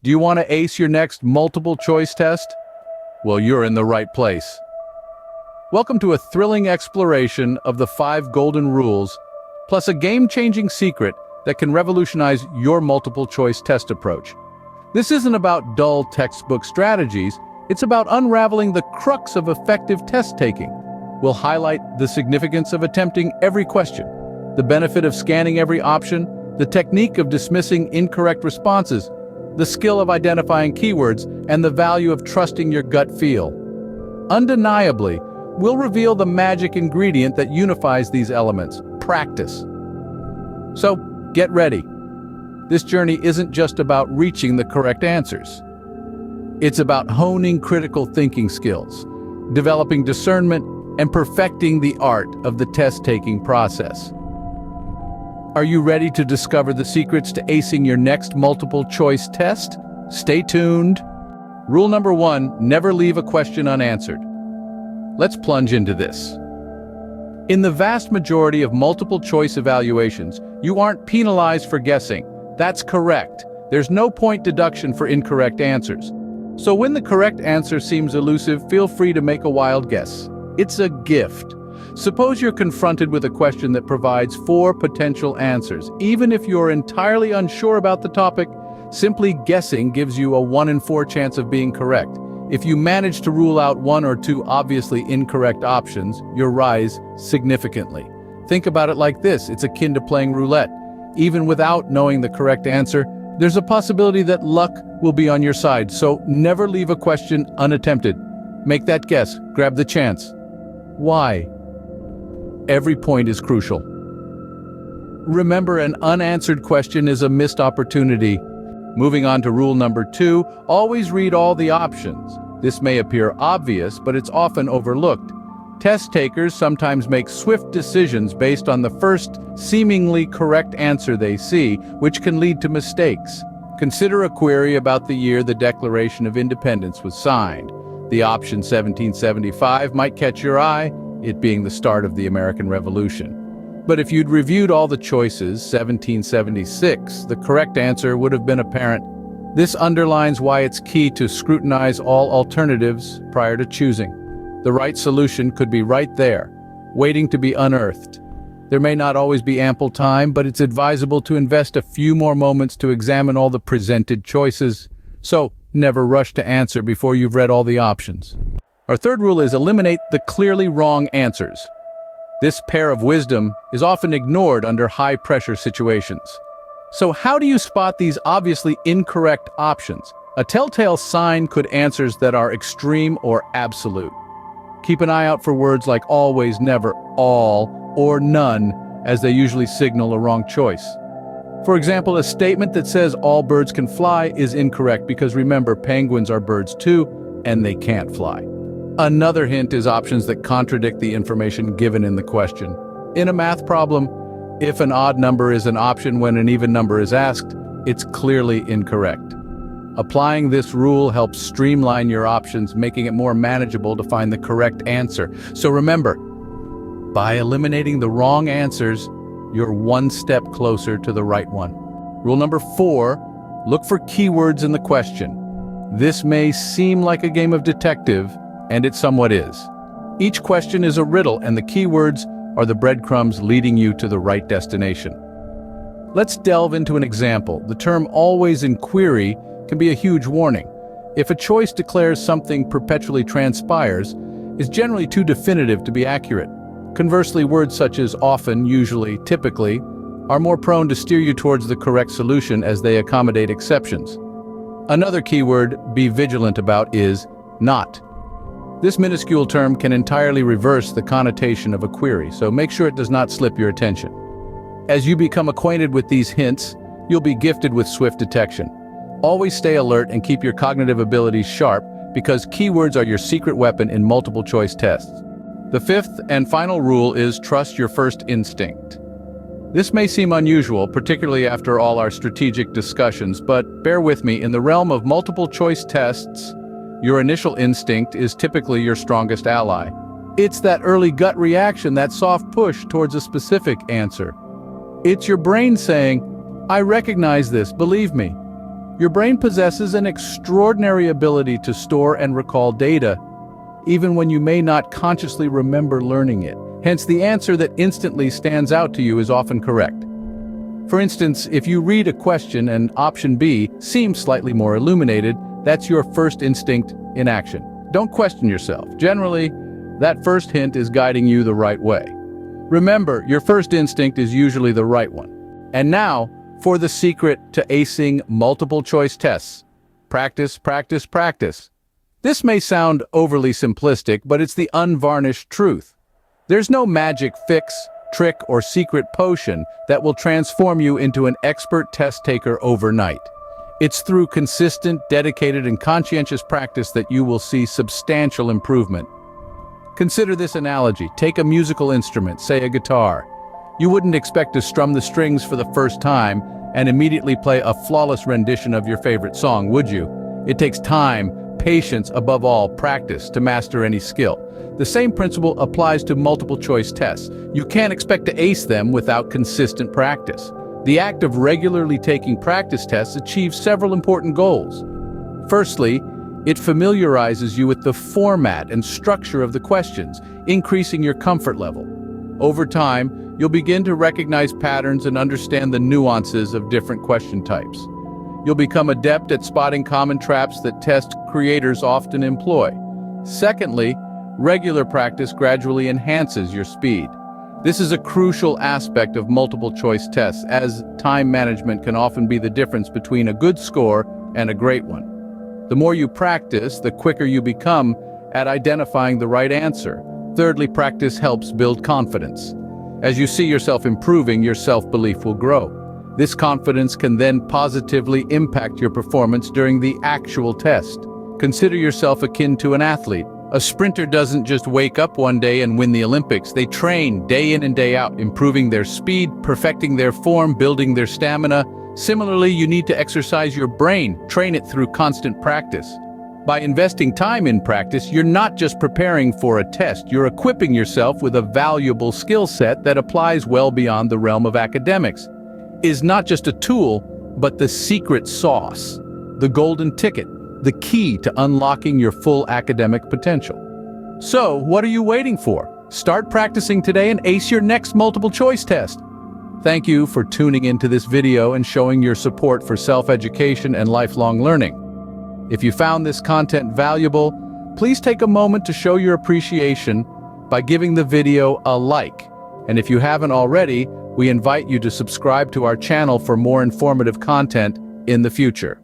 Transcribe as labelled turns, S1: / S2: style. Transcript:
S1: Do you want to ace your next multiple choice test? Well, you're in the right place. Welcome to a thrilling exploration of the 5 golden rules, plus a game-changing secret that can revolutionize your multiple choice test approach. This isn't about dull textbook strategies, it's about unraveling the crux of effective test taking. We'll highlight the significance of attempting every question, the benefit of scanning every option, the technique of dismissing incorrect responses, the skill of identifying keywords, and the value of trusting your gut feel. Undeniably, we'll reveal the magic ingredient that unifies these elements: practice. So, get ready. This journey isn't just about reaching the correct answers. It's about honing critical thinking skills, developing discernment, and perfecting the art of the test-taking process. Are you ready to discover the secrets to acing your next multiple choice test? Stay tuned. Rule number 1, never leave a question unanswered. Let's plunge into this. In the vast majority of multiple choice evaluations, you aren't penalized for guessing. That's correct. There's no point deduction for incorrect answers. So when the correct answer seems elusive, feel free to make a wild guess. It's a gift. Suppose you're confronted with a question that provides 4 potential answers. Even if you're entirely unsure about the topic, simply guessing gives you a 1 in 4 chance of being correct. If you manage to rule out 1 or 2 obviously incorrect options, you'll rise significantly. Think about it like this: it's akin to playing roulette. Even without knowing the correct answer, there's a possibility that luck will be on your side, so never leave a question unattempted. Make that guess, grab the chance. Why? Every point is crucial. Remember, an unanswered question is a missed opportunity. Moving on to rule number 2, always read all the options. This may appear obvious, but it's often overlooked. Test takers sometimes make swift decisions based on the first seemingly correct answer they see, which can lead to mistakes. Consider a query about the year the Declaration of Independence was signed. The option 1775 might catch your eye, it being the start of the American Revolution. But if you'd reviewed all the choices, 1776, the correct answer would have been apparent. This underlines why it's key to scrutinize all alternatives prior to choosing. The right solution could be right there, waiting to be unearthed. There may not always be ample time, but it's advisable to invest a few more moments to examine all the presented choices. So, never rush to answer before you've read all the options. Our third rule is eliminate the clearly wrong answers. This pair of wisdom is often ignored under high-pressure situations. So how do you spot these obviously incorrect options? A telltale sign could answers that are extreme or absolute. Keep an eye out for words like always, never, all, or none, as they usually signal a wrong choice. For example, a statement that says all birds can fly is incorrect because remember, penguins are birds too, and they can't fly. Another hint is options that contradict the information given in the question. In a math problem, if an odd number is an option when an even number is asked, it's clearly incorrect. Applying this rule helps streamline your options, making it more manageable to find the correct answer. So remember, by eliminating the wrong answers, you're one step closer to the right one. Rule number 4, look for keywords in the question. This may seem like a game of detective, and it somewhat is. Each question is a riddle, and the keywords are the breadcrumbs leading you to the right destination. Let's delve into an example. The term always in query can be a huge warning. If a choice declares something perpetually transpires, is generally too definitive to be accurate. Conversely, words such as often, usually, typically, are more prone to steer you towards the correct solution as they accommodate exceptions. Another keyword be vigilant about is not. This minuscule term can entirely reverse the connotation of a query, so make sure it does not slip your attention. As you become acquainted with these hints, you'll be gifted with swift detection. Always stay alert and keep your cognitive abilities sharp, because keywords are your secret weapon in multiple choice tests. The 5th and final rule is trust your first instinct. This may seem unusual, particularly after all our strategic discussions, but bear with me, in the realm of multiple choice tests, your initial instinct is typically your strongest ally. It's that early gut reaction, that soft push towards a specific answer. It's your brain saying, I recognize this, believe me. Your brain possesses an extraordinary ability to store and recall data, even when you may not consciously remember learning it. Hence, the answer that instantly stands out to you is often correct. For instance, if you read a question and option B seems slightly more illuminated, that's your first instinct in action. Don't question yourself. Generally, that first hint is guiding you the right way. Remember, your first instinct is usually the right one. And now, for the secret to acing multiple choice tests. Practice, practice, practice. This may sound overly simplistic, but it's the unvarnished truth. There's no magic fix, trick, or secret potion that will transform you into an expert test taker overnight. It's through consistent, dedicated, and conscientious practice that you will see substantial improvement. Consider this analogy. Take a musical instrument, say a guitar. You wouldn't expect to strum the strings for the first time and immediately play a flawless rendition of your favorite song, would you? It takes time, patience, above all, practice to master any skill. The same principle applies to multiple choice tests. You can't expect to ace them without consistent practice. The act of regularly taking practice tests achieves several important goals. Firstly, it familiarizes you with the format and structure of the questions, increasing your comfort level. Over time, you'll begin to recognize patterns and understand the nuances of different question types. You'll become adept at spotting common traps that test creators often employ. Secondly, regular practice gradually enhances your speed. This is a crucial aspect of multiple choice tests, as time management can often be the difference between a good score and a great one. The more you practice, the quicker you become at identifying the right answer. Thirdly, practice helps build confidence. As you see yourself improving, your self-belief will grow. This confidence can then positively impact your performance during the actual test. Consider yourself akin to an athlete. A sprinter doesn't just wake up one day and win the Olympics. They train day in and day out, improving their speed, perfecting their form, building their stamina. Similarly, you need to exercise your brain, train it through constant practice. By investing time in practice, you're not just preparing for a test, you're equipping yourself with a valuable skill set that applies well beyond the realm of academics. It is not just a tool, but the secret sauce, the golden ticket, the key to unlocking your full academic potential. So, what are you waiting for? Start practicing today and ace your next multiple choice test. Thank you for tuning into this video and showing your support for self-education and lifelong learning. If you found this content valuable, please take a moment to show your appreciation by giving the video a like. And if you haven't already, we invite you to subscribe to our channel for more informative content in the future.